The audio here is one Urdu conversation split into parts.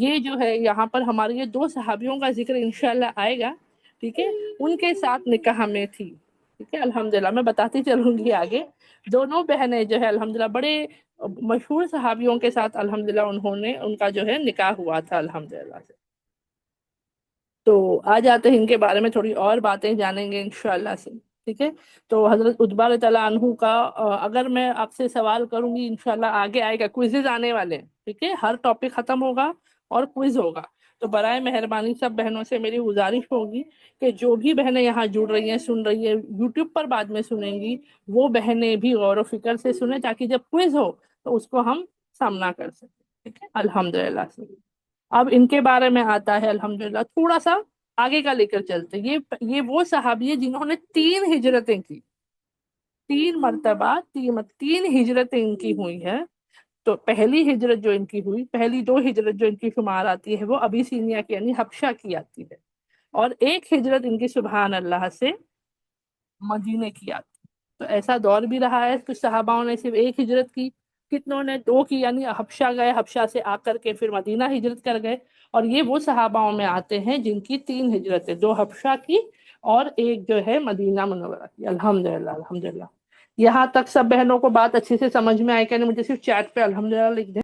یہ جو ہے یہاں پر ہمارے یہ دو صحابیوں کا ذکر انشاءاللہ آئے گا، ٹھیک ہے، ان کے ساتھ نکاح میں تھی، ٹھیک ہے، الحمدللہ میں بتاتی چلوں گی آگے۔ دونوں بہنیں جو ہے الحمدللہ بڑے مشہور صحابیوں کے ساتھ الحمدللہ ان کا جو ہے نکاح ہوا تھا الحمدللہ سے۔ تو آ جاتے ہیں ان کے بارے میں تھوڑی اور باتیں جانیں گے انشاءاللہ سے، ٹھیک ہے۔ تو حضرت عتبہ رضی اللہ عنہ کا اگر میں آپ سے سوال کروں گی انشاءاللہ آگے آئے گا، کوئزز آنے والے ہیں، ٹھیک ہے، ہر ٹاپک ختم ہوگا اور کوئز ہوگا۔ تو برائے مہربانی سب بہنوں سے میری گزارش ہوگی کہ جو بھی بہنیں یہاں جڑ رہی ہیں، سن رہی ہیں، یوٹیوب پر بعد میں سنیں گی، وہ بہنیں بھی غور و فکر سے سنیں تاکہ جب کوئز ہو تو اس کو ہم سامنا کر سکیں، ٹھیک ہے، الحمدللہ سے۔ اب ان کے بارے میں آتا ہے الحمدللہ تھوڑا سا آگے کا لے کر چلتے، یہ وہ صحابی ہے جنہوں نے 3 ہجرتیں کی، 3 مرتبہ، 3 ہجرتیں ان کی ہوئی ہے۔ تو پہلی ہجرت جو ان کی ہوئی، پہلی 2 ہجرت جو ان کی شمار آتی ہے وہ ابیسینیا کی یعنی حبشہ کی آتی ہے، اور ایک ہجرت ان کی سبحان اللہ سے مدینے کی آتی ہے۔ تو ایسا دور بھی رہا ہے کچھ صحاباؤں نے صرف ایک ہجرت کی، کتنوں نے 2 کی، یعنی حبشہ گئے، حبشہ سے آ کر کے پھر مدینہ ہجرت کر گئے، اور یہ وہ صحاباؤں میں آتے ہیں جن کی 3 ہجرتیں، 2 حبشہ کی اور ایک جو ہے مدینہ منورہ کی، الحمدللہ الحمدللہ۔ یہاں تک سب بہنوں کو بات اچھے سے سمجھ میں آئے کہ نہیں؟ مجھے صرف چیٹ پہ الحمدللہ لکھ دیں۔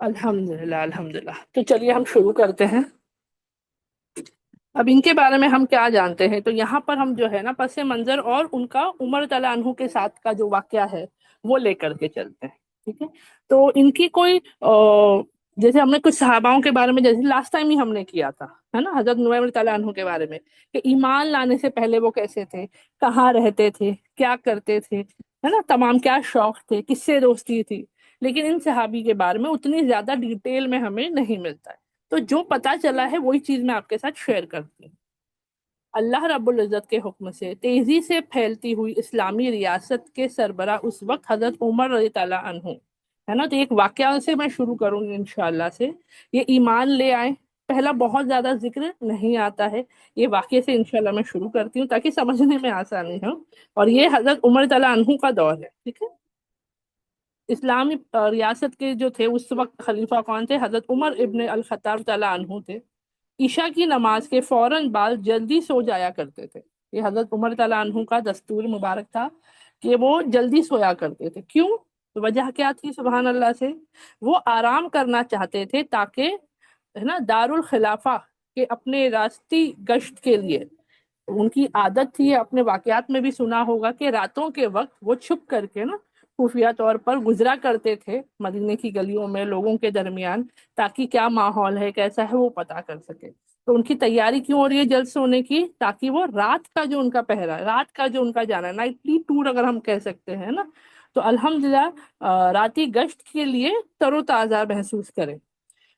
الحمدللہ الحمدللہ۔ تو چلیے ہم شروع کرتے ہیں۔ اب ان کے بارے میں ہم کیا جانتے ہیں؟ تو یہاں پر ہم جو ہے نا پس منظر اور ان کا عمر رضی اللہ عنہ کے ساتھ کا جو واقعہ ہے وہ لے کر کے چلتے ہیں، ٹھیک ہے۔ تو ان کی کوئی جیسے ہم نے کچھ صحاباؤں کے بارے میں جیسے لاسٹ ٹائم ہی ہم نے کیا تھا، ہے نا، حضرت نعیم رضی اللہ عنہ کے بارے میں، کہ ایمان لانے سے پہلے وہ کیسے تھے، کہاں رہتے تھے، کیا کرتے تھے، ہے نا، تمام کیا شوق تھے، کس سے دوستی تھی۔ لیکن ان صحابی کے بارے میں اتنی زیادہ ڈیٹیل میں ہمیں نہیں ملتا ہے، تو جو پتا چلا ہے وہی چیز میں آپ کے ساتھ شیئر کرتی ہوں۔ اللہ رب العزت کے حکم سے تیزی سے پھیلتی ہوئی اسلامی ریاست کے سربراہ اس وقت حضرت عمر رضی اللہ عنہ، ہے نا۔ تو ایک واقعہ سے میں شروع کروں گی انشاءاللہ سے۔ یہ ایمان لے آئے، پہلا بہت زیادہ ذکر نہیں آتا ہے، یہ واقعے سے انشاءاللہ میں شروع کرتی ہوں تاکہ سمجھنے میں آسانی ہو۔ اور یہ حضرت عمر رضی اللہ عنہ کا دور ہے، ٹھیک ہے۔ اسلامی ریاست کے جو تھے اس وقت خلیفہ کون تھے؟ حضرت عمر ابن الخطاب تعالیٰ عنہ تھے۔ عشاء کی نماز کے فوراً بعد جلدی سو جایا کرتے تھے۔ یہ حضرت عمر تعالیٰ عنہ کا دستور مبارک تھا کہ وہ جلدی سویا کرتے تھے۔ کیوں؟ وجہ کیا تھی سبحان اللہ سے؟ وہ آرام کرنا چاہتے تھے تاکہ، ہے نا، دارالخلافہ کے اپنے راستی گشت کے لیے، ان کی عادت تھی، اپنے واقعات میں بھی سنا ہوگا کہ راتوں کے وقت وہ چھپ کر کے نا خفیہ طور پر گزرا کرتے تھے مدینے کی گلیوں میں لوگوں کے درمیان، تاکہ کیا ماحول ہے، کیسا ہے، وہ پتا کر سکے۔ تو ان کی تیاری کیوں ہو رہی ہے جلد سونے کی؟ تاکہ وہ رات کا جو ان کا پہرا ہے، رات کا جو ان کا جانا ہے، نائٹلی ٹور اگر ہم کہہ سکتے ہیں نا، تو الحمدللہ راتی گشت کے لیے تر و تازہ محسوس کریں،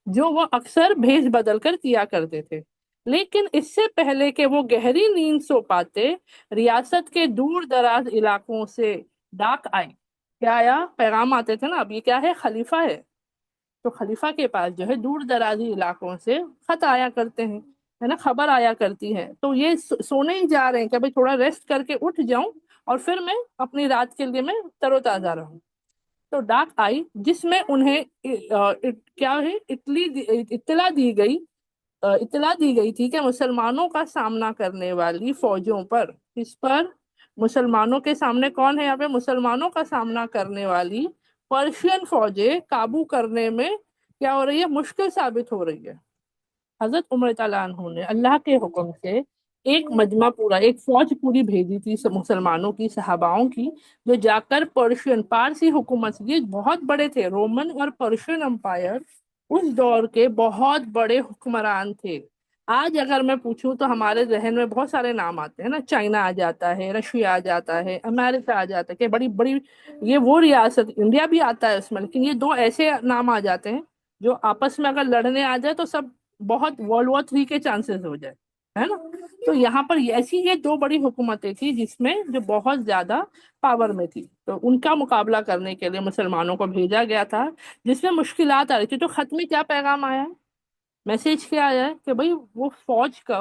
جو وہ اکثر بھیج بدل کر کیا کرتے تھے۔ لیکن اس سے پہلے کہ وہ گہری نیند سو پاتے، ریاست کے دور دراز علاقوں سے ڈاک آئی۔ کیا آیا؟ پیغام آتے تھے نا، اب یہ کیا ہے؟ خلیفہ ہے، تو خلیفہ کے پاس جو ہے دور درازی علاقوں سے خط آیا کرتے ہیں، ہے نا، خبر آیا کرتی ہے۔ تو یہ سونے ہی جا رہے ہیں کہ بھائی تھوڑا ریسٹ کر کے اٹھ جاؤں اور پھر میں اپنی رات کے لیے میں تر و تازہ رہوں۔ تو ڈاک آئی جس میں انہیں کیا ہے اطلاع دی گئی تھی کہ مسلمانوں کا سامنا کرنے والی فوجوں پر، اس پر مسلمانوں کے سامنے کون ہے یہاں پہ؟ مسلمانوں کا سامنا کرنے والی پرشین فوجیں قابو کرنے میں کیا ہو رہی ہے؟ مشکل ثابت ہو رہی ہے۔ حضرت عمر تعالیٰ عنہ نے اللہ کے حکم سے ایک مجمع پورا، ایک فوج پوری بھیجی تھی مسلمانوں کی، صحاباؤں کی، جو جا کر پرشین، پارسی حکومت، یہ بہت بڑے تھے، رومن اور پرشین امپائر اس دور کے بہت بڑے حکمران تھے۔ آج اگر میں پوچھوں تو ہمارے ذہن میں بہت سارے نام آتے ہیں نا، چائنا آ جاتا ہے، رشیا آ جاتا ہے، امریکہ آ جاتا ہے، کہ بڑی بڑی یہ وہ ریاست، انڈیا بھی آتا ہے اس میں، لیکن یہ دو ایسے نام آ جاتے ہیں جو آپس میں اگر لڑنے آ جائے تو سب بہت World War III کے چانسز ہو جائے، ہے نا۔ تو یہاں پر ایسی یہ دو بڑی حکومتیں تھی جس میں جو بہت زیادہ پاور میں تھی، تو ان کا مقابلہ کرنے کے لیے مسلمانوں کو بھیجا گیا تھا، جس میں مشکلات آ رہی تھی۔ تو خط میں کیا پیغام آیا ہے؟ میسج کیا آیا ہے کہ بھائی وہ فوج کا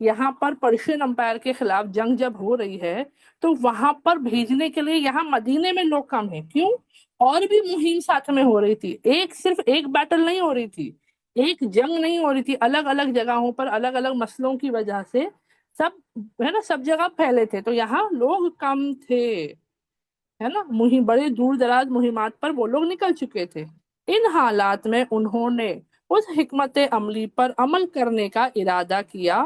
یہاں پر پرشین امپائر کے خلاف جنگ جب ہو رہی ہے تو وہاں پر بھیجنے کے لیے یہاں مدینے میں لوگ کم ہیں، کیوں؟ اور بھی مہم ساتھ میں ہو رہی تھی، صرف ایک بیٹل نہیں ہو رہی تھی، ایک جنگ نہیں ہو رہی تھی، الگ الگ جگہوں پر الگ الگ مسئلوں کی وجہ سے سب ہے نا، سب جگہ پھیلے تھے، تو یہاں لوگ کم تھے، ہے نا، مہم بڑے دور دراز مہمات پر وہ لوگ نکل چکے تھے۔ ان حالات میں انہوں نے اس حکمت عملی پر عمل کرنے کا ارادہ کیا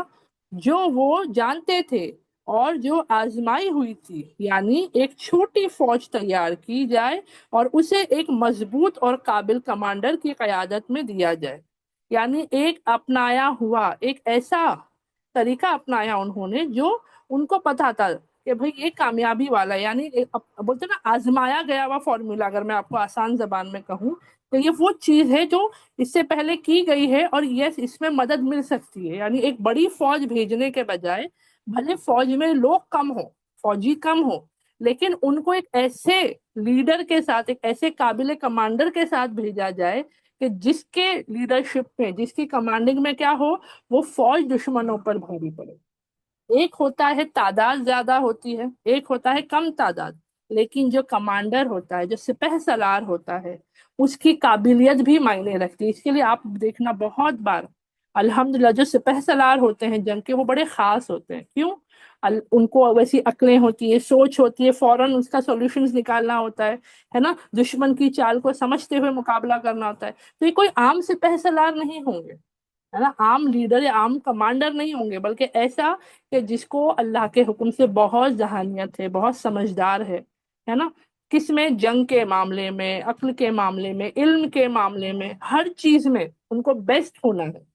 جو وہ جانتے تھے اور جو آزمائی ہوئی تھی، یعنی ایک چھوٹی فوج تیار کی جائے اور اسے ایک مضبوط اور قابل کمانڈر کی قیادت میں دیا جائے، یعنی ایک اپنایا ہوا ایک ایسا طریقہ اپنایا انہوں نے جو ان کو پتا تھا کہ بھئی یہ کامیابی والا، یعنی بولتے نا آزمایا گیا ہوا فارمولا، اگر میں آپ کو آسان زبان میں کہوں تو یہ وہ چیز ہے جو اس سے پہلے کی گئی ہے اور یس اس میں مدد مل سکتی ہے، یعنی ایک بڑی فوج بھیجنے کے بجائے بھلے فوج میں لوگ کم ہو، فوجی کم ہو، لیکن ان کو ایک ایسے لیڈر کے ساتھ، ایک ایسے قابل کمانڈر کے ساتھ بھیجا جائے کہ جس کے لیڈرشپ میں، جس کی کمانڈنگ میں کیا ہو، وہ فوج دشمنوں پر بھاری پڑے۔ ایک ہوتا ہے تعداد زیادہ ہوتی ہے، ایک ہوتا ہے کم تعداد، لیکن جو کمانڈر ہوتا ہے، جو سپہ سالار ہوتا ہے، اس کی قابلیت بھی معنی رکھتی ہے۔ اس کے لیے آپ دیکھنا بہت بار الحمدللہ جو سپہ سالار ہوتے ہیں جنگ کے، وہ بڑے خاص ہوتے ہیں، کیوں؟ ان کو ویسی عقلیں ہوتی ہے، سوچ ہوتی ہے، فوراً اس کا سولوشنز نکالنا ہوتا ہے نا، دشمن کی چال کو سمجھتے ہوئے مقابلہ کرنا ہوتا ہے، تو یہ کوئی عام سپہ سالار نہیں ہوں گے، ہے نا، عام لیڈر یا عام کمانڈر نہیں ہوں گے، بلکہ ایسا کہ جس کو اللہ کے حکم سے بہت ذہانیت ہے، بہت سمجھدار ہے نا، کس میں؟ جنگ کے معاملے میں، عقل کے معاملے میں، علم کے معاملے میں، ہر چیز میں ان کو بیسٹ ہونا ہے۔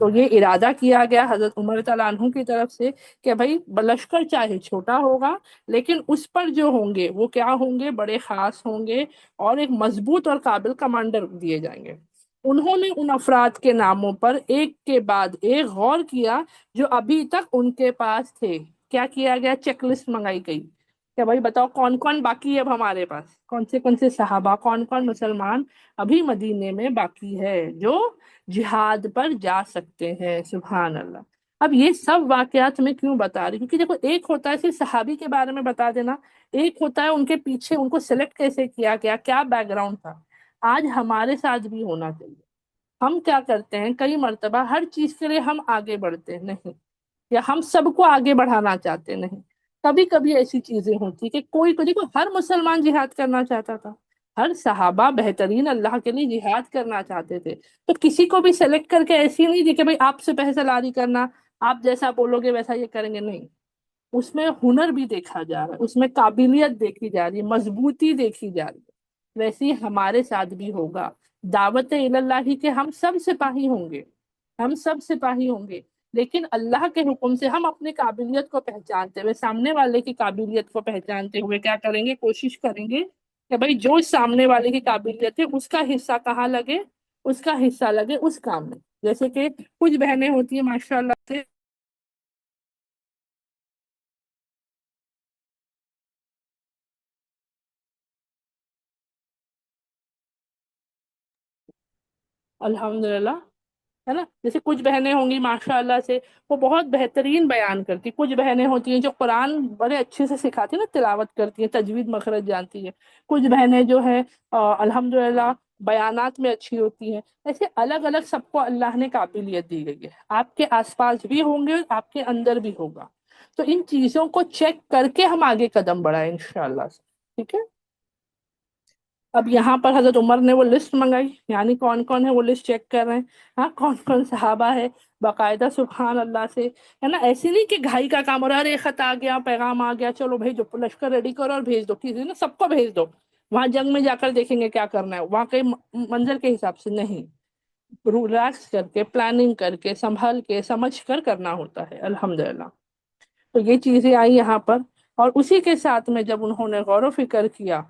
تو یہ ارادہ کیا گیا حضرت عمر تعالیٰ عنہ کی طرف سے کہ بھائی لشکر چاہے چھوٹا ہوگا لیکن اس پر جو ہوں گے وہ کیا ہوں گے؟ بڑے خاص ہوں گے اور ایک مضبوط اور قابل کمانڈر دیے جائیں گے۔ انہوں نے ان افراد کے ناموں پر ایک کے بعد ایک غور کیا جو ابھی تک ان کے پاس تھے۔ کیا کیا گیا؟ چیک لسٹ منگائی گئی کہ بھائی بتاؤ کون کون باقی ہے اب ہمارے پاس، کون سے صحابہ، کون کون مسلمان ابھی مدینے میں باقی ہے جو جہاد پر جا سکتے ہیں۔ سبحان اللہ۔ اب یہ سب واقعات میں کیوں بتا رہی؟ کیونکہ دیکھو ایک ہوتا ہے صرف صحابی کے بارے میں بتا دینا، ایک ہوتا ہے ان کے پیچھے ان کو سلیکٹ کیسے کیا گیا، کیا بیک گراؤنڈ تھا۔ آج ہمارے ساتھ بھی ہونا چاہیے۔ ہم کیا کرتے ہیں کئی مرتبہ ہر چیز کے لیے ہم آگے بڑھتے ہیں نہیں، یا ہم سب کو آگے بڑھانا چاہتے نہیں، کبھی کبھی ایسی چیزیں ہوتی کہ کوئی کو دیکھو ہر مسلمان جہاد کرنا چاہتا تھا، ہر صحابہ بہترین اللہ کے لیے جہاد کرنا چاہتے تھے، تو کسی کو بھی سلیکٹ کر کے ایسی نہیں تھی کہ بھئی آپ سے پہسلاری کرنا، آپ جیسا بولو گے ویسا یہ کریں گے، نہیں، اس میں ہنر بھی دیکھا جا رہا ہے، اس میں قابلیت دیکھی جا رہی ہے، مضبوطی دیکھی جا رہی ہے، ویسے ہی ہمارے ساتھ بھی ہوگا۔ دعوت اللہ کے ہم سب سپاہی ہوں گے، ہم سب سپاہی ہوں گے، لیکن اللہ کے حکم سے ہم اپنی قابلیت کو پہچانتے ہوئے، سامنے والے کی قابلیت کو پہچانتے ہوئے کیا کریں گے؟ کوشش کریں گے کہ بھئی جو سامنے والے کی قابلیت ہے اس کا حصہ کہاں لگے، اس کا حصہ لگے اس کام میں۔ جیسے کہ کچھ بہنیں ہوتی ہیں ماشاء اللہ سے، الحمدللہ، ہے نا، جیسے کچھ بہنیں ہوں گی ماشاء اللہ سے وہ بہت بہترین بیان کرتی، کچھ بہنیں ہوتی ہیں جو قرآن بڑے اچھے سے سکھاتی ہیں نا، تلاوت کرتی ہیں، تجوید مخرج جانتی ہیں، کچھ بہنیں جو ہیں الحمدللہ بیانات میں اچھی ہوتی ہیں، ایسے الگ الگ سب کو اللہ نے قابلیت دی گئی ہے، آپ کے آس پاس بھی ہوں گے اور آپ کے اندر بھی ہوگا، تو ان چیزوں کو چیک کر کے ہم آگے قدم بڑھائیں انشاءاللہ سے، ٹھیک ہے۔ اب یہاں پر حضرت عمر نے وہ لسٹ منگائی، یعنی کون کون ہے وہ لسٹ چیک کر رہے ہیں، ہاں کون کون صحابہ ہے، باقاعدہ سبحان اللہ سے، ہے نا، ایسے نہیں کہ گھائی کا کام ہو رہا ہے، ارے خط آ گیا، پیغام آ گیا، چلو بھیجو لشکر ریڈی کرو اور بھیج دو، کسی نا سب کو بھیج دو، وہاں جنگ میں جا کر دیکھیں گے کیا کرنا ہے، وہاں کے منظر کے حساب سے نہیں، ریلیکس کر کے، پلاننگ کر کے، سنبھل کے، سمجھ کر کرنا ہوتا ہے الحمدللہ۔ تو یہ چیزیں آئی یہاں پر، اور اسی کے ساتھ میں جب انہوں نے غور و فکر کیا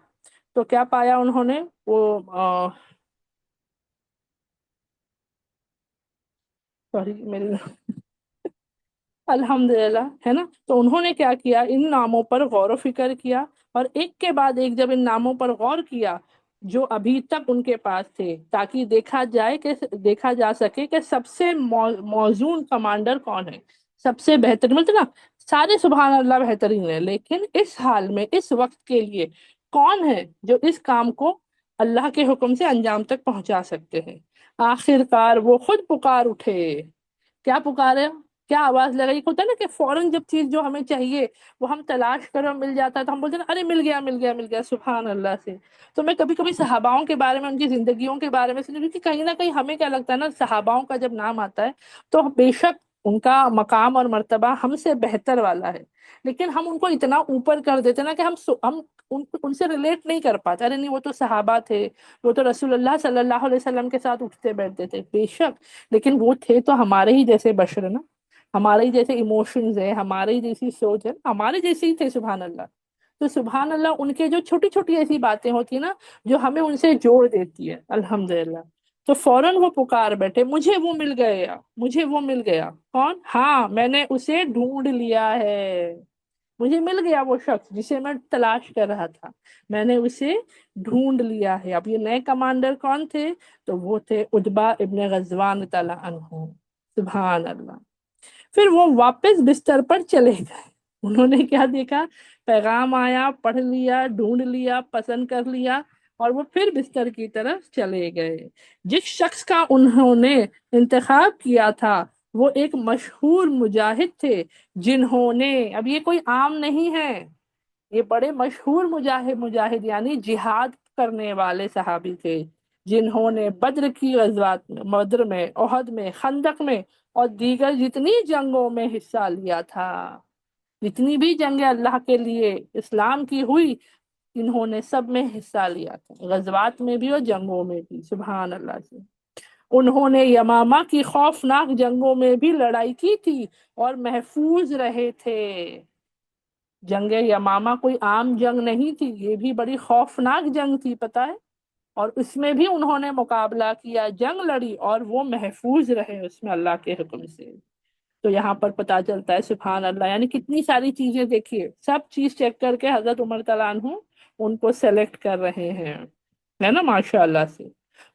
تو کیا پایا انہوں نے؟ وہ سوری میری الحمدللہ، ہے نا، تو انہوں نے کیا کیا؟ ان ناموں پر غور و فکر کیا، اور ایک کے بعد ایک جب ان ناموں پر غور کیا جو ابھی تک ان کے پاس تھے، تاکہ دیکھا جا سکے کہ سب سے موزون کمانڈر کون ہے، سب سے بہتر ملتے نا، سارے سبحان اللہ بہترین ہے، لیکن اس حال میں اس وقت کے لیے کون ہے جو اس کام کو اللہ کے حکم سے انجام تک پہنچا سکتے ہیں؟ آخر کار وہ خود پکار اٹھے۔ کیا پکارے؟ کیا آواز لگائی؟ ہوتا ہے نا کہ فوراً جب چیز جو ہمیں چاہیے وہ ہم تلاش کرو مل جاتا ہے تو ہم بولتے ہیں نا ارے مل گیا مل گیا مل گیا، سبحان اللہ سے۔ تو میں کبھی کبھی صحاباؤں کے بارے میں، ان کی زندگیوں کے بارے میں سنی، کیونکہ کہیں نہ کہیں ہمیں کیا لگتا ہے نا، صحاباؤں کا جب نام آتا ہے تو بے شک ان کا مقام اور مرتبہ ہم سے بہتر والا ہے، لیکن ہم ان کو اتنا اوپر کر دیتے نا کہ ہم ان سے ریلیٹ نہیں کر پاتے۔ ارے نہیں، وہ تو صحابہ تھے، وہ تو رسول اللہ صلی اللہ علیہ وسلم کے ساتھ اٹھتے بیٹھتے تھے، بے شک، لیکن وہ تھے تو ہمارے ہی جیسے بشر نا، ہمارے ہی جیسے ایموشنز ہیں، ہمارے ہی جیسی سوچ ہے، ہمارے جیسے ہی تھے، سبحان اللہ۔ تو سبحان اللہ، ان کے جو چھوٹی چھوٹی ایسی باتیں ہوتی ہیں نا جو ہمیں ان سے جوڑ دیتی ہے، الحمدللہ۔ تو فوراً وہ پکار بیٹھے، مجھے وہ مل گیا، مجھے وہ مل گیا۔ کون؟ ہاں، میں نے اسے ڈھونڈ لیا ہے، مجھے مل گیا وہ شخص جسے میں تلاش کر رہا تھا، میں نے اسے ڈھونڈ لیا ہے۔ اب یہ نئے کمانڈر کون تھے؟ تو وہ تھے عتبہ ابن غزوان تعالیٰ عنہ، سبحان اللہ۔ پھر وہ واپس بستر پر چلے گئے، انہوں نے کیا دیکھا؟ پیغام آیا، پڑھ لیا، ڈھونڈ لیا، پسند کر لیا، اور وہ پھر بستر کی طرف چلے گئے۔ جس شخص کا انہوں نے انتخاب کیا تھا وہ ایک مشہور مجاہد تھے، جنہوں نے، اب یہ کوئی عام نہیں ہے، یہ بڑے مشہور مجاہد یعنی جہاد کرنے والے صحابی تھے، جنہوں نے بدر کی غزوات میں، بدر میں، احد میں، خندق میں اور دیگر جتنی جنگوں میں حصہ لیا تھا۔ جتنی بھی جنگیں اللہ کے لیے اسلام کی ہوئی، انہوں نے سب میں حصہ لیا تھا، غزوات میں بھی اور جنگوں میں بھی، سبحان اللہ سے۔ انہوں نے یمامہ کی خوفناک جنگوں میں بھی لڑائی کی تھی اور محفوظ رہے تھے۔ جنگ یمامہ کوئی عام جنگ نہیں تھی، یہ بھی بڑی خوفناک جنگ تھی، پتہ ہے، اور اس میں بھی انہوں نے مقابلہ کیا، جنگ لڑی، اور وہ محفوظ رہے اس میں اللہ کے حکم سے۔ تو یہاں پر پتا چلتا ہے سبحان اللہ، یعنی کتنی ساری چیزیں، دیکھیے سب چیز چیک کر کے حضرت عمر تعالیٰ عنہ ان کو سلیکٹ کر رہے ہیں، ہے نا، ماشاء اللہ سے۔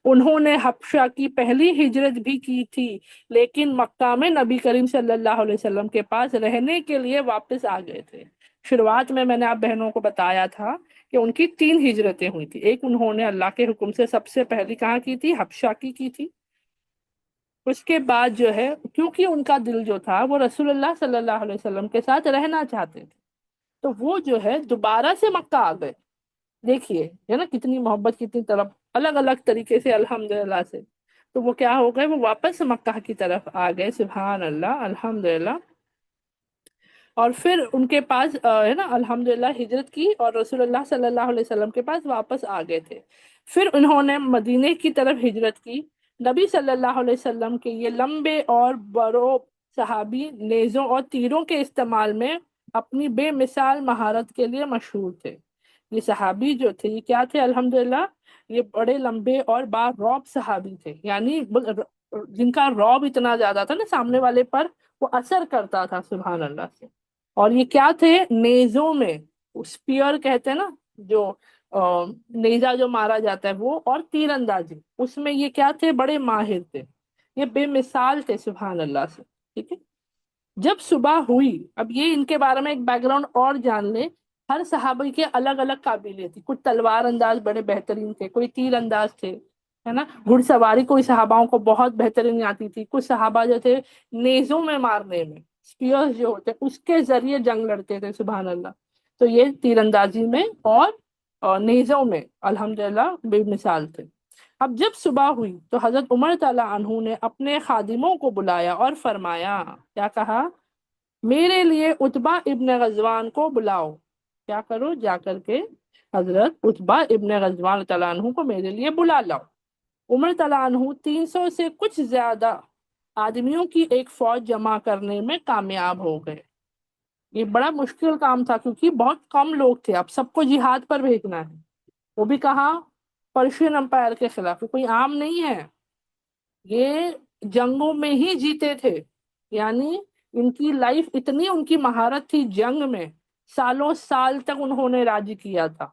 انہوں نے حبشہ کی پہلی ہجرت بھی کی تھی، لیکن مکہ میں نبی کریم صلی اللہ علیہ وسلم کے پاس رہنے کے لیے واپس آ گئے تھے۔ شروعات میں نے آپ بہنوں کو بتایا تھا کہ ان کی 3 ہجرتیں ہوئی تھی۔ ایک انہوں نے اللہ کے حکم سے سب سے پہلی کہاں کی تھی؟ حبشہ کی تھی۔ اس کے بعد جو ہے، کیونکہ ان کا دل جو تھا وہ رسول اللہ صلی اللہ علیہ وسلم کے ساتھ رہنا چاہتے تھے، تو وہ جو ہے دوبارہ سے مکہ آ گئے۔ دیکھیے ہے نا کتنی محبت، کتنی طرف، الگ الگ طریقے سے، الحمدللہ سے۔ تو وہ کیا ہو گئے؟ وہ واپس مکہ کی طرف آ گئے، سبحان اللہ، الحمدللہ۔ اور پھر ان کے پاس ہے نا الحمدللہ ہجرت کی، اور رسول اللہ صلی اللہ علیہ وسلم کے پاس واپس آ گئے تھے۔ پھر انہوں نے مدینے کی طرف ہجرت کی۔ نبی صلی اللہ علیہ وسلم کے یہ لمبے اور بڑو صحابی نیزوں اور تیروں کے استعمال میں اپنی بے مثال مہارت کے لیے مشہور تھے۔ یہ صحابی جو تھے، یہ کیا تھے؟ الحمدللہ یہ بڑے لمبے اور رعب صحابی تھے، یعنی جن کا رعب اتنا زیادہ تھا نا سامنے والے پر، وہ اثر کرتا تھا، سبحان اللہ سے۔ اور یہ کیا تھے؟ نیزوں میں، اسپیئر کہتے ہیں نا، جو نیزہ جو مارا جاتا ہے وہ، اور تیر اندازی، اس میں یہ کیا تھے؟ بڑے ماہر تھے، یہ بے مثال تھے، سبحان اللہ سے، ٹھیک ہے۔ جب صبح ہوئی، اب یہ ان کے بارے میں ایک بیک گراؤنڈ اور جان لیں، ہر صحابی کے الگ الگ قابلیت تھی، کچھ تلوار انداز بڑے بہترین تھے، کوئی تیر انداز تھے، ہے نا، گھڑ سواری کوئی صحاباؤں کو بہت بہترین آتی تھی، کچھ صحابہ جو تھے نیزوں میں مارنے میں، اسپیئرز جو ہوتے اس کے ذریعے جنگ لڑتے تھے، سبحان اللہ۔ تو یہ تیر اندازی میں اور نیزوں میں الحمدللہ بے مثال تھے۔ اب جب صبح ہوئی تو حضرت عمر تعالیٰ عنہ نے اپنے خادموں کو بلایا اور فرمایا، کیا کہا؟ میرے لیے عتبہ ابن غزوان کو بلاؤ۔ کیا کرو؟ جا کر کے حضرت عتبہ ابن غزوان تعالیٰ عنہ کو میرے لیے بلا لاؤ۔ عمر تعالیٰ عنہ 300 سے کچھ زیادہ آدمیوں کی ایک فوج جمع کرنے میں کامیاب ہو گئے۔ یہ بڑا مشکل کام تھا کیونکہ بہت کم لوگ تھے، اب سب کو جہاد پر بھیجنا ہے، وہ بھی کہاں؟ پرشین امپائر کے خلاف، کوئی عام نہیں ہے، یہ جنگوں میں ہی جیتے تھے، یعنی ان کی لائف اتنی، ان کی مہارت تھی جنگ میں، سالوں سال تک انہوں نے راج کیا تھا،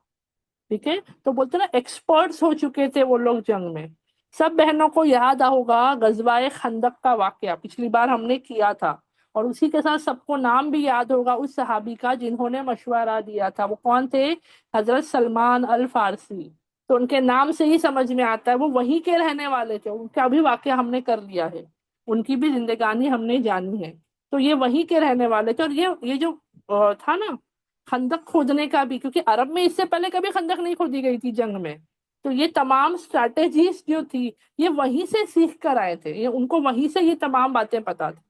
ٹھیک ہے۔ تو بولتے نا ایکسپرٹس ہو چکے تھے وہ لوگ جنگ میں۔ سب بہنوں کو یاد ہوگا غزوہ خندق کا واقعہ، پچھلی بار ہم نے کیا تھا، اور اسی کے ساتھ سب کو نام بھی یاد ہوگا اس صحابی کا جنہوں نے مشورہ دیا تھا، وہ کون تھے؟ حضرت سلمان الفارسی۔ تو ان کے نام سے ہی سمجھ میں آتا ہے وہ وہیں کے رہنے والے تھے، ان کا بھی واقعہ ہم نے کر لیا ہے، ان کی بھی زندگانی ہم نے جانی ہے۔ تو یہ وہیں کے رہنے والے تھے، اور یہ جو تھا نا خندق کھودنے کا بھی، کیونکہ عرب میں اس سے پہلے کبھی خندق نہیں کھودی گئی تھی جنگ میں، تو یہ تمام اسٹریٹجیز جو تھی یہ وہیں سے سیکھ کر آئے تھے، یہ ان کو وہیں سے یہ تمام باتیں پتا تھی۔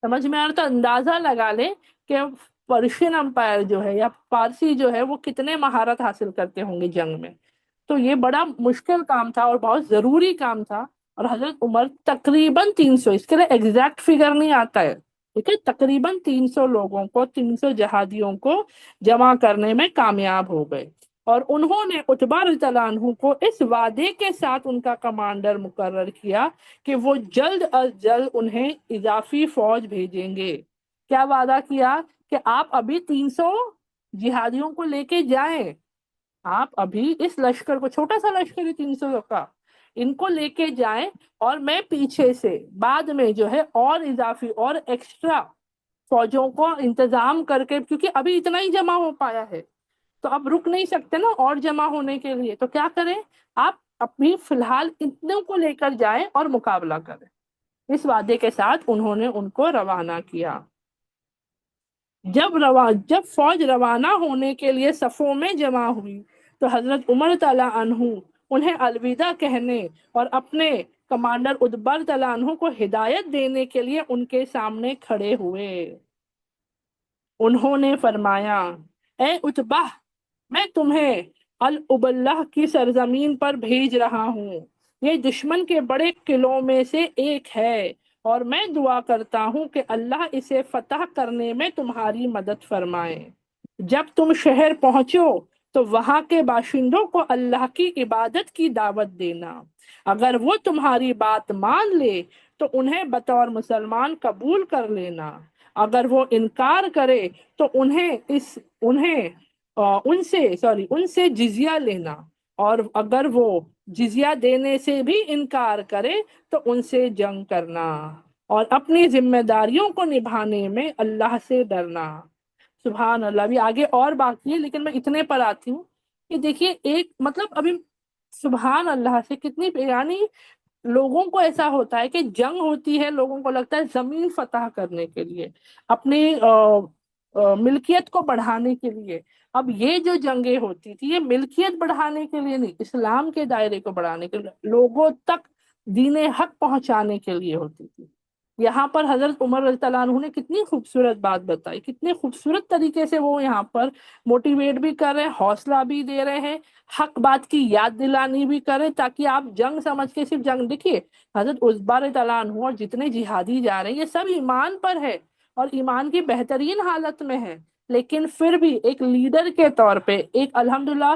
سمجھ میں آ رہا؟ تو اندازہ لگا لے کہ پرشین امپائر جو ہے یا فارسی جو ہے وہ کتنے مہارت حاصل کرتے ہوں گے جنگ میں۔ تو یہ بڑا مشکل کام تھا اور بہت ضروری کام تھا، اور حضرت عمر تقریباً 300، اس کے لیے ایگزیکٹ فگر نہیں آتا ہے، ٹھیک ہے، تقریباً 300 لوگوں کو، 300 جہادیوں کو جمع کرنے میں کامیاب ہو گئے، اور انہوں نے عتبہ رضی اللہ عنہ کو اس وعدے کے ساتھ ان کا کمانڈر مقرر کیا کہ وہ جلد از جلد انہیں اضافی فوج بھیجیں گے۔ کیا وعدہ کیا؟ کہ آپ ابھی 300 جہادیوں کو لے کے جائیں، آپ ابھی اس لشکر کو، چھوٹا سا لشکر ہے 300 کا، ان کو لے کے جائیں، اور میں پیچھے سے بعد میں جو ہے اور اضافی اور ایکسٹرا فوجوں کو انتظام کر کے، کیونکہ ابھی اتنا ہی جمع ہو پایا ہے تو اب رک نہیں سکتے نا اور جمع ہونے کے لیے، تو کیا کریں، آپ اپنی فی الحال اتنوں کو لے کر جائیں اور مقابلہ کریں۔ اس وعدے کے ساتھ انہوں نے ان کو روانہ کیا۔ جب فوج روانہ ہونے کے لیے صفوں میں جمع ہوئی تو حضرت عمر تعالیٰ عنہ انہیں الوداع کہنے اور اپنے کمانڈر عتبہ تعالیٰ عنہ کو ہدایت دینے کے لیے ان کے سامنے کھڑے ہوئے۔ انہوں نے فرمایا، اے عتبہ، میں تمہیں الابلہ کی سرزمین پر بھیج رہا ہوں، یہ دشمن کے بڑے قلعوں میں سے ایک ہے، اور میں دعا کرتا ہوں کہ اللہ اسے فتح کرنے میں تمہاری مدد فرمائے۔ جب تم شہر پہنچو تو وہاں کے باشندوں کو اللہ کی عبادت کی دعوت دینا، اگر وہ تمہاری بات مان لے تو انہیں بطور مسلمان قبول کر لینا، اگر وہ انکار کرے تو ان سے جزیہ لینا، اور اگر وہ جزیہ دینے سے بھی انکار کرے تو ان سے جنگ کرنا، اور اپنی ذمہ داریوں کو نبھانے میں اللہ سے ڈرنا۔ سبحان اللہ، ابھی آگے اور باقی ہے لیکن میں اتنے پر آتی ہوں کہ دیکھیے ایک مطلب ابھی سبحان اللہ سے کتنی، یعنی لوگوں کو ایسا ہوتا ہے کہ جنگ ہوتی ہے، لوگوں کو لگتا ہے زمین فتح کرنے کے لیے، اپنی ملکیت کو بڑھانے کے لیے۔ اب یہ جو جنگیں ہوتی تھی یہ ملکیت بڑھانے کے لیے نہیں، اسلام کے دائرے کو بڑھانے کے لیے، لوگوں تک دین حق پہنچانے کے لیے ہوتی تھی۔ یہاں پر حضرت عمر رضی اللہ عنہ نے کتنی خوبصورت بات بتائی، کتنے خوبصورت طریقے سے وہ یہاں پر موٹیویٹ بھی کر رہے ہیں، حوصلہ بھی دے رہے ہیں، حق بات کی یاد دلانی بھی کریں، تاکہ آپ جنگ سمجھ کے صرف جنگ دیکھیے۔ حضرت عتبہ رضی اللہ عنہ اور جتنے جہادی جا رہے ہیں یہ سب ایمان پر ہے اور ایمان کی بہترین حالت میں ہے، لیکن پھر بھی ایک لیڈر کے طور پہ، ایک الحمدللہ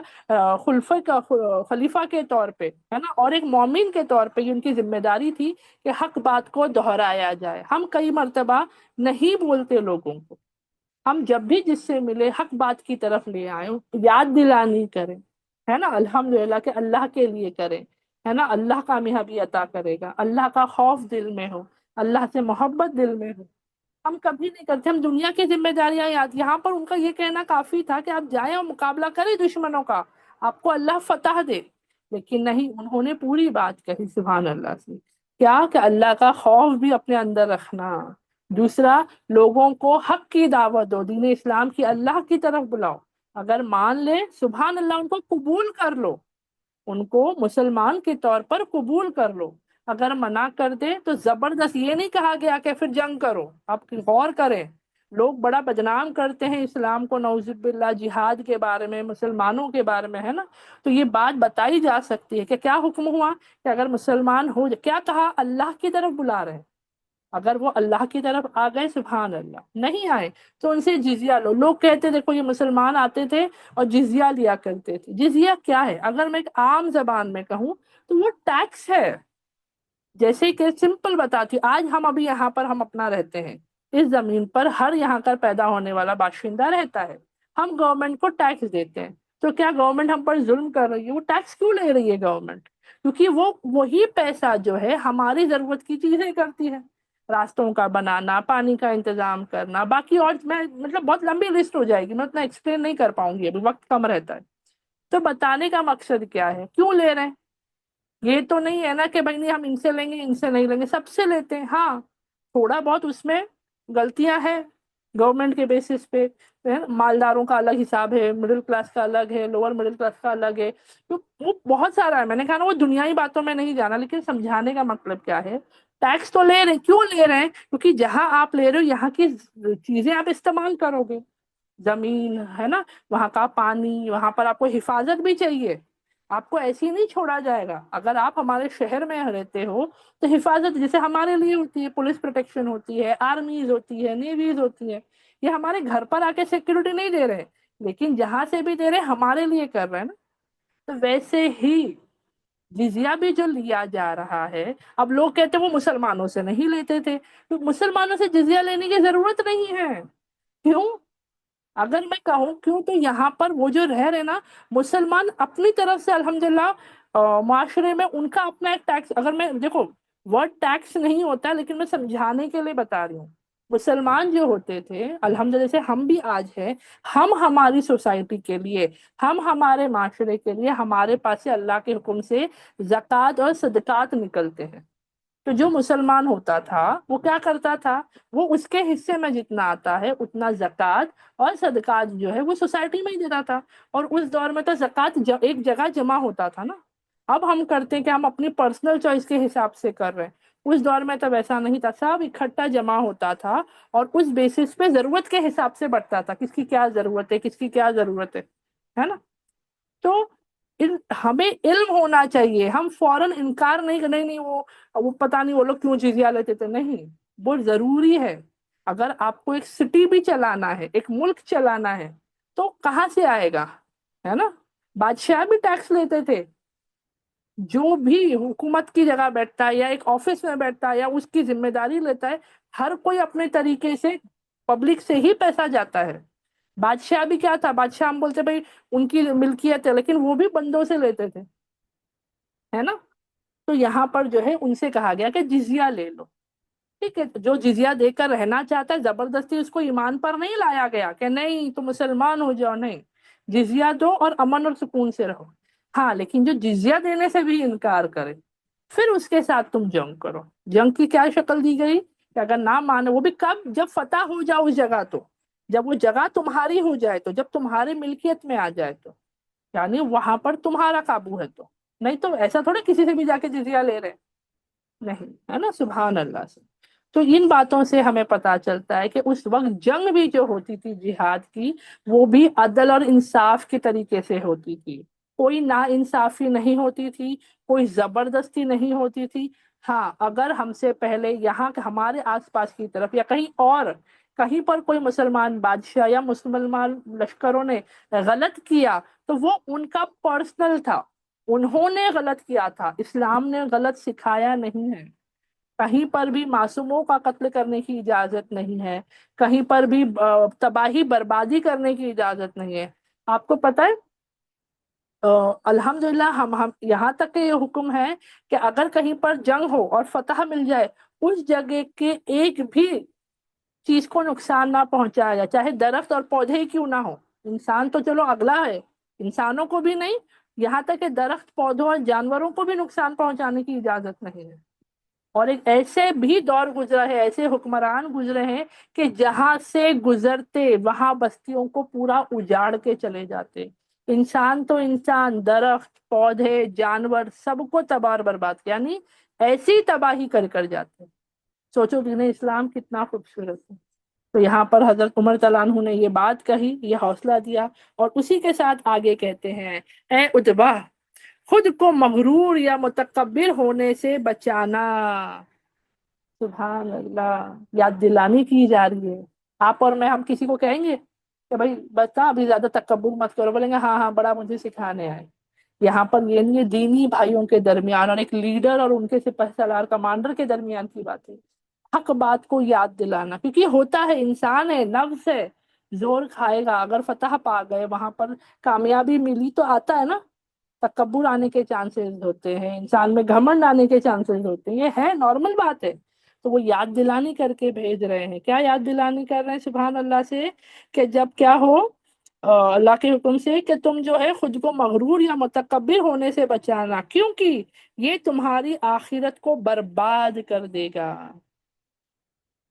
خلیفہ کے طور پہ ہے نا، اور ایک مومن کے طور پہ یہ ان کی ذمہ داری تھی کہ حق بات کو دہرایا جائے۔ ہم کئی مرتبہ نہیں بولتے لوگوں کو، ہم جب بھی جس سے ملے حق بات کی طرف لے آئیں، یاد دلانی کریں، ہے نا، الحمدللہ کہ اللہ کے لیے کریں، ہے نا، اللہ کامیابی عطا کرے گا، اللہ کا خوف دل میں ہو، اللہ سے محبت دل میں ہو۔ ہم کبھی نہیں کرتے، ہم دنیا کی ذمہ داریاں یاد، یہاں پر ان کا یہ کہنا کافی تھا کہ آپ جائیں اور مقابلہ کریں دشمنوں کا، آپ کو اللہ فتح دے، لیکن نہیں، انہوں نے پوری بات کہی سبحان اللہ سے، کیا کہ اللہ کا خوف بھی اپنے اندر رکھنا، دوسرا لوگوں کو حق کی دعوت دو، دین اسلام کی، اللہ کی طرف بلاؤ، اگر مان لے سبحان اللہ ان کو قبول کر لو، ان کو مسلمان کے طور پر قبول کر لو، اگر منع کر دے تو زبردست، یہ نہیں کہا گیا کہ پھر جنگ کرو، آپ غور کریں، لوگ بڑا بدنام کرتے ہیں اسلام کو، نعوذ باللہ، جہاد کے بارے میں، مسلمانوں کے بارے میں، ہے نا، تو یہ بات بتائی جا سکتی ہے کہ کیا حکم ہوا کہ اگر مسلمان ہو جائے، کیا کہا، اللہ کی طرف بلا رہے ہیں، اگر وہ اللہ کی طرف آ گئے سبحان اللہ، نہیں آئے تو ان سے جزیہ لو۔ لوگ کہتے دیکھو یہ مسلمان آتے تھے اور جزیہ لیا کرتے تھے، جزیہ کیا ہے؟ اگر میں ایک عام زبان میں کہوں تو وہ ٹیکس ہے، جیسے کہ سمپل بتاتی، آج ہم ابھی یہاں پر ہم اپنا رہتے ہیں، اس زمین پر ہر یہاں کا پیدا ہونے والا باشندہ رہتا ہے، ہم گورنمنٹ کو ٹیکس دیتے ہیں، تو کیا گورنمنٹ ہم پر ظلم کر رہی ہے؟ وہ ٹیکس کیوں لے رہی ہے گورنمنٹ؟ کیونکہ وہ وہی پیسہ جو ہے ہماری ضرورت کی چیزیں کرتی ہے، راستوں کا بنانا، پانی کا انتظام کرنا، باقی اور میں مطلب بہت لمبی لسٹ ہو جائے گی، میں اتنا ایکسپلین نہیں کر پاؤں گی، ابھی وقت کم رہتا ہے۔ تو بتانے کا مقصد کیا ہے، کیوں لے رہے ہیں؟ یہ تو نہیں ہے نا کہ بھائی نہیں ہم ان سے لیں گے ان سے نہیں لیں گے، سب سے لیتے ہیں۔ ہاں تھوڑا بہت اس میں غلطیاں ہیں گورنمنٹ کے بیسس پہ، مالداروں کا الگ حساب ہے، مڈل کلاس کا الگ ہے، لوور مڈل کلاس کا الگ ہے، تو وہ بہت سارا ہے۔ میں نے کہا نا وہ دنیائی باتوں میں نہیں جانا، لیکن سمجھانے کا مطلب کیا ہے، ٹیکس تو لے رہے ہیں، کیوں لے رہے ہیں؟ کیونکہ جہاں آپ لے رہے ہو یہاں کی چیزیں آپ استعمال کرو گے، زمین ہے نا، وہاں کا پانی، وہاں پر آپ کو حفاظت بھی چاہیے، آپ کو ایسے ہی نہیں چھوڑا جائے گا۔ اگر آپ ہمارے شہر میں رہتے ہو تو حفاظت جیسے ہمارے لیے ہوتی ہے، پولیس پروٹیکشن ہوتی ہے، آرمیز ہوتی ہے، نیویز ہوتی ہے، یہ ہمارے گھر پر آ کے سیکورٹی نہیں دے رہے، لیکن جہاں سے بھی دے رہے ہمارے لیے کر رہے ہیں نا۔ تو ویسے ہی جزیہ بھی جو لیا جا رہا ہے، اب لوگ کہتے ہیں وہ مسلمانوں سے نہیں لیتے تھے، تو مسلمانوں سے جزیہ لینے کی ضرورت نہیں ہے۔ کیوں؟ اگر میں کہوں کیوں، تو یہاں پر وہ جو رہ رہے نا مسلمان اپنی طرف سے الحمدللہ، معاشرے میں ان کا اپنا ایک ٹیکس، اگر میں دیکھو ورڈ ٹیکس نہیں ہوتا لیکن میں سمجھانے کے لیے بتا رہی ہوں، مسلمان جو ہوتے تھے الحمدللہ، جیسے ہم بھی آج ہیں، ہم ہماری سوسائٹی کے لیے، ہم ہمارے معاشرے کے لیے، ہمارے پاس سے اللہ کے حکم سے زکوٰۃ اور صدقات نکلتے ہیں۔ تو جو مسلمان ہوتا تھا وہ کیا کرتا تھا، وہ اس کے حصے میں جتنا آتا ہے اتنا زکوٰۃ اور صدقات جو ہے وہ سوسائٹی میں ہی دیتا تھا۔ اور اس دور میں تو زکوٰۃ ایک جگہ جمع ہوتا تھا نا، اب ہم کرتے ہیں کہ ہم اپنی پرسنل چوائس کے حساب سے کر رہے ہیں، اس دور میں تو ویسا نہیں تھا، سب اکٹھا جمع ہوتا تھا، اور اس بیسس پہ ضرورت کے حساب سے بڑھتا تھا، کس کی کیا ضرورت ہے، کس کی کیا ضرورت ہے نا۔ تو ہمیں علم ہونا چاہیے، ہم فوراً انکار نہیں کریں، نہیں وہ پتہ نہیں وہ لوگ کیوں جزیہ لیتے تھے، نہیں، وہ ضروری ہے۔ اگر آپ کو ایک سٹی بھی چلانا ہے، ایک ملک چلانا ہے، تو کہاں سے آئے گا، ہے نا؟ بادشاہ بھی ٹیکس لیتے تھے، جو بھی حکومت کی جگہ بیٹھتا ہے یا ایک آفس میں بیٹھتا ہے یا اس کی ذمہ داری لیتا ہے، ہر کوئی اپنے طریقے سے پبلک سے ہی پیسہ جاتا ہے۔ بادشاہ بھی کیا تھا، بادشاہ ہم بولتے بھائی ان کی ملکیت ہے، لیکن وہ بھی بندوں سے لیتے تھے، ہے نا؟ تو یہاں پر جو ہے ان سے کہا گیا کہ جزیہ لے لو، ٹھیک ہے؟ جو جزیہ دے کر رہنا چاہتا ہے، زبردستی اس کو ایمان پر نہیں لایا گیا کہ نہیں تو مسلمان ہو جاؤ، نہیں، جزیہ دو اور امن اور سکون سے رہو۔ ہاں لیکن جو جزیہ دینے سے بھی انکار کرے پھر اس کے ساتھ تم جنگ کرو۔ جنگ کی کیا شکل دی گئی کہ اگر نہ مانے، وہ بھی کب، جب فتح ہو جاؤ اس جگہ، تو جب وہ جگہ تمہاری ہو جائے، تو جب تمہاری ملکیت میں آ جائے، تو یعنی وہاں پر تمہارا قابو ہے، تو نہیں تو ایسا تھوڑا کسی سے بھی جا کے جزیہ لے رہے، نہیں، ہے نا؟ سبحان اللہ سے۔ تو ان باتوں سے ہمیں پتا چلتا ہے کہ اس وقت جنگ بھی جو ہوتی تھی جہاد کی، وہ بھی عدل اور انصاف کے طریقے سے ہوتی تھی، کوئی نا انصافی نہیں ہوتی تھی، کوئی زبردستی نہیں ہوتی تھی۔ ہاں اگر ہم سے پہلے یہاں ہمارے آس پاس کی طرف یا کہیں اور کہیں پر کوئی مسلمان بادشاہ یا مسلمان لشکروں نے غلط کیا، تو وہ ان کا پرسنل تھا، انہوں نے غلط کیا تھا، اسلام نے غلط سکھایا نہیں ہے۔ کہیں پر بھی معصوموں کا قتل کرنے کی اجازت نہیں ہے، کہیں پر بھی تباہی بربادی کرنے کی اجازت نہیں ہے۔ آپ کو پتہ ہے الحمدللہ ہم یہاں تک کہ یہ حکم ہے کہ اگر کہیں پر جنگ ہو اور فتح مل جائے، اس جگہ کے ایک بھی چیز کو نقصان نہ پہنچایا جائے، چاہے درخت اور پودے ہی کیوں نہ ہو، انسان تو چلو اگلا ہے، انسانوں کو بھی نہیں، یہاں تک کہ درخت پودوں اور جانوروں کو بھی نقصان پہنچانے کی اجازت نہیں ہے۔ اور ایک ایسے بھی دور گزرا ہے، ایسے حکمران گزرے ہیں کہ جہاں سے گزرتے وہاں بستیوں کو پورا اجاڑ کے چلے جاتے، انسان تو انسان، درخت پودے جانور سب کو تباہ اور برباد کیا، یعنی ایسی تباہی کر کر جاتے۔ سوچو دین اسلام کتنا خوبصورت ہے۔ تو یہاں پر حضرت عمر تعالیٰ عنہ نے یہ بات کہی، یہ حوصلہ دیا، اور اسی کے ساتھ آگے کہتے ہیں، اے اتبا، خود کو مغرور یا متکبر ہونے سے بچانا۔ سبحان اللہ، یاد دلانی کی جا رہی ہے۔ آپ اور میں، ہم کسی کو کہیں گے کہ بھائی بتا ابھی زیادہ تکبر مت کرو، بولیں گے ہاں ہاں بڑا مجھے سکھانے آئے۔ یہاں پر یہ نہیں ہے، دینی بھائیوں کے درمیان اور ایک لیڈر اور ان کے سپہ سالار کمانڈر کے درمیان کی بات ہے، حق بات کو یاد دلانا، کیونکہ یہ ہوتا ہے، انسان ہے، نفس ہے، زور کھائے گا۔ اگر فتح پا گئے، وہاں پر کامیابی ملی، تو آتا ہے نا، تکبر آنے کے چانسز ہوتے ہیں، انسان میں گھمنڈ آنے کے چانسز ہوتے ہیں، یہ ہے، نارمل بات ہے۔ تو وہ یاد دلانی کر کے بھیج رہے ہیں. کیا یاد دلانی کر رہے ہیں سبحان اللہ سے؟ کہ جب کیا ہو اللہ کے حکم سے کہ تم جو ہے خود کو مغرور یا متکبر ہونے سے بچانا، کیونکہ یہ تمہاری آخرت کو برباد کر دے گا.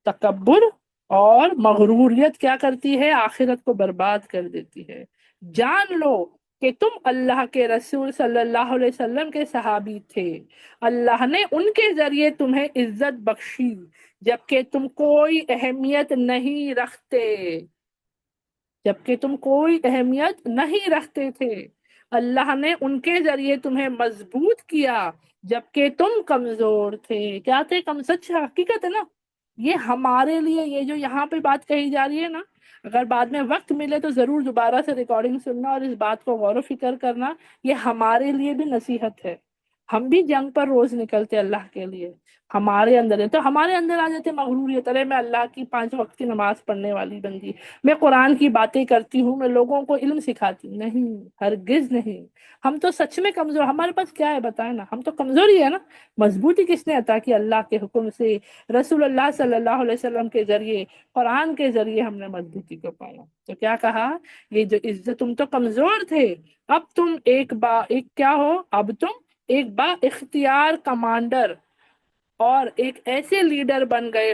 تکبر اور مغروریت کیا کرتی ہے؟ آخرت کو برباد کر دیتی ہے. جان لو کہ تم اللہ کے رسول صلی اللہ علیہ وسلم کے صحابی تھے. اللہ نے ان کے ذریعے تمہیں عزت بخشی جبکہ تم کوئی اہمیت نہیں رکھتے. جبکہ تم کوئی اہمیت نہیں رکھتے تھے. اللہ نے ان کے ذریعے تمہیں مضبوط کیا جبکہ تم کمزور تھے. کیا تھے؟ سچ حقیقت ہے نا. یہ ہمارے لیے، یہ جو یہاں پہ بات کہی جا رہی ہے نا، اگر بعد میں وقت ملے تو ضرور دوبارہ سے ریکارڈنگ سننا اور اس بات کو غور و فکر کرنا. یہ ہمارے لیے بھی نصیحت ہے. ہم بھی جنگ پر روز نکلتے اللہ کے لیے. ہمارے اندر ہے تو ہمارے اندر آ جاتے مغروریت، ارے میں اللہ کی 5 وقت کی نماز پڑھنے والی بندی، میں قرآن کی باتیں کرتی ہوں، میں لوگوں کو علم سکھاتی ہوں. نہیں، ہرگز نہیں. ہم تو سچ میں کمزور. ہمارے پاس کیا ہے بتائیں نا؟ ہم تو کمزور ہی ہے نا. مضبوطی کس نے عطا کی؟ اللہ کے حکم سے، رسول اللہ صلی اللہ علیہ وسلم کے ذریعے، قرآن کے ذریعے ہم نے مضبوطی کو پایا. تو کیا کہا؟ یہ جو عزت، تم تو کمزور تھے، اب تم ایک کیا ہو؟ اب تم ایک با اختیار کمانڈر اور ایک ایسے لیڈر بن گئے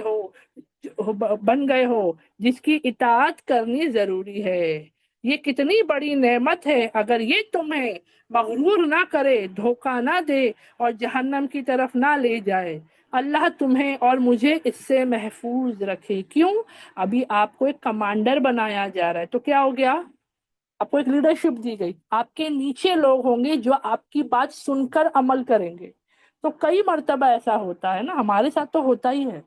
ہو جس کی اطاعت کرنی ضروری ہے. یہ کتنی بڑی نعمت ہے. اگر یہ تمہیں مغرور نہ کرے، دھوکہ نہ دے اور جہنم کی طرف نہ لے جائے. اللہ تمہیں اور مجھے اس سے محفوظ رکھے. کیوں؟ ابھی آپ کو ایک کمانڈر بنایا جا رہا ہے تو کیا ہو گیا؟ آپ کو ایک لیڈرشپ دی گئی. آپ کے نیچے لوگ ہوں گے جو آپ کی بات سن کر عمل کریں گے. تو کئی مرتبہ ایسا ہوتا ہے نا، ہمارے ساتھ تو ہوتا ہی ہے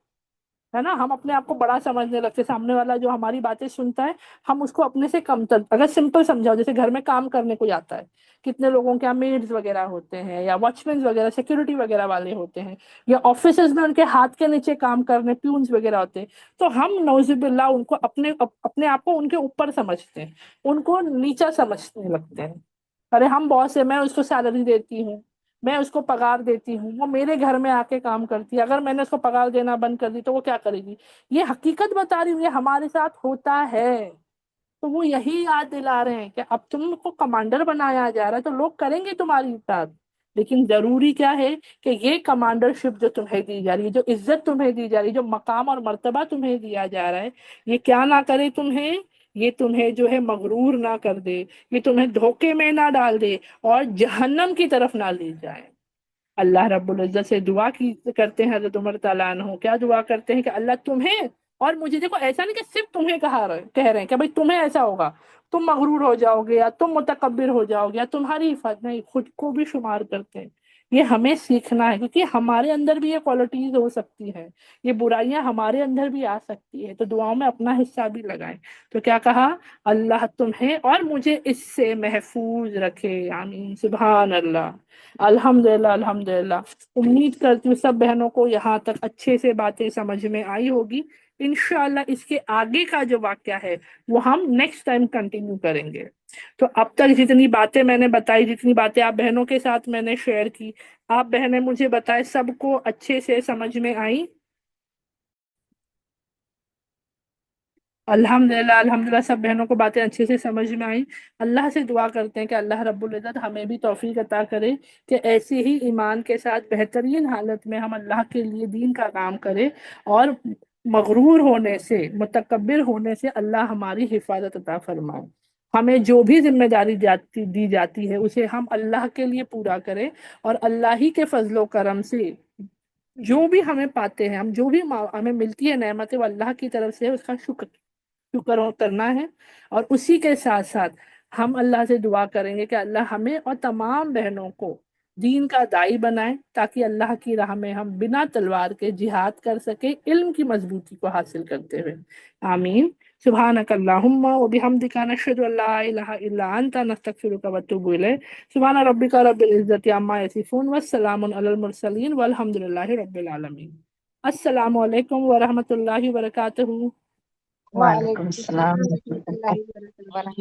نا. ہم اپنے آپ کو بڑا سمجھنے لگتے. سامنے والا جو ہماری باتیں سنتا ہے، ہم اس کو اپنے سے کم تر. اگر سمپل سمجھاؤ، جیسے گھر میں کام کرنے کو جاتا ہے، کتنے لوگوں کے میڈز وغیرہ ہوتے ہیں یا واچ مین وغیرہ، سیکورٹی وغیرہ والے ہوتے ہیں، یا آفیسز میں ان کے ہاتھ کے نیچے کام کرنے پیونز وغیرہ ہوتے ہیں. تو ہم نعوذ باللہ ان کو اپنے آپ کو ان کے اوپر سمجھتے ہیں، ان کو نیچا سمجھنے لگتے ہیں. ارے ہم باس ہے، میں اس کو سیلری دیتی ہوں، میں اس کو پگار دیتی ہوں، وہ میرے گھر میں آ کے کام کرتی ہے، اگر میں نے اس کو پگار دینا بند کر دی تو وہ کیا کرے گی؟ یہ حقیقت بتا رہی ہوں، یہ ہمارے ساتھ ہوتا ہے. تو وہ یہی یاد دلا رہے ہیں کہ اب تم کو کمانڈر بنایا جا رہا ہے تو لوگ کریں گے تمہاری اطاعت. لیکن ضروری کیا ہے کہ یہ کمانڈرشپ جو تمہیں دی جا رہی ہے، جو عزت تمہیں دی جا رہی ہے، جو مقام اور مرتبہ تمہیں دیا جا رہا ہے، یہ کیا نہ کرے تمہیں؟ یہ تمہیں جو ہے مغرور نہ کر دے، یہ تمہیں دھوکے میں نہ ڈال دے اور جہنم کی طرف نہ لے جائے. اللہ رب العزت سے دعا کرتے ہیں حضرت عمر تعالیٰ عنہ. کیا دعا کرتے ہیں؟ کہ اللہ تمہیں اور مجھے، دیکھو ایسا نہیں کہ صرف تمہیں کہہ رہے ہیں کہ بھائی تمہیں ایسا ہوگا، تم مغرور ہو جاؤ گے یا تم متکبر ہو جاؤ گے یا تمہاری حفاظت نہیں، خود کو بھی شمار کرتے ہیں. یہ ہمیں سیکھنا ہے کیونکہ ہمارے اندر بھی یہ کوالٹیز ہو سکتی ہیں، یہ برائیاں ہمارے اندر بھی آ سکتی ہے. تو دعاؤں میں اپنا حصہ بھی لگائیں. تو کیا کہا؟ اللہ تمہیں اور مجھے اس سے محفوظ رکھے. آمین. سبحان اللہ. الحمدللہ الحمدللہ. امید کرتی ہوں سب بہنوں کو یہاں تک اچھے سے باتیں سمجھ میں آئی ہوگی. انشاءاللہ اس کے آگے کا جو واقعہ ہے وہ ہم نیکسٹ ٹائم کنٹینیو کریں گے. تو اب تک جتنی باتیں میں نے بتائی، جتنی باتیں آپ بہنوں کے ساتھ میں نے شیئر کی، آپ بہنیں مجھے بتائیں سب کو اچھے سے سمجھ میں آئی؟ الحمدللہ الحمدللہ سب بہنوں کو باتیں اچھے سے سمجھ میں آئیں. اللہ سے دعا کرتے ہیں کہ اللہ رب العزت ہمیں بھی توفیق عطا کرے کہ ایسے ہی ایمان کے ساتھ بہترین حالت میں ہم اللہ کے لیے دین کا کام کرے، اور مغرور ہونے سے، متکبر ہونے سے اللہ ہماری حفاظت عطا فرمائے. ہمیں جو بھی ذمہ داری دی جاتی ہے اسے ہم اللہ کے لیے پورا کریں، اور اللہ ہی کے فضل و کرم سے جو بھی ہمیں پاتے ہیں، ہم جو بھی ہمیں ملتی ہے نعمت، وہ اللہ کی طرف سے اس کا شکر کرنا ہے. اور اسی کے ساتھ ساتھ ہم اللہ سے دعا کریں گے کہ اللہ ہمیں اور تمام بہنوں کو دین کا داعی بنائے، تاکہ اللہ کی راہ میں ہم بنا تلوار کے جہاد کر سکیں، علم کی مضبوطی کو حاصل کرتے ہوئے. آمین. سبحانک اللہم و بحمدک، نشہد ان لا الہ الا انت، نستغفرک و نتوب الیک. سبحان ربک رب العزت عما یصفون والسلام علی المرسلین والحمد للہ رب العالمین. السلام علیکم ورحمۃ اللہ وبرکاتہ. وعلیکم وعلیکم السلام السلام ورحمۃ ورحمۃ اللہ اللہ وبرکاتہ.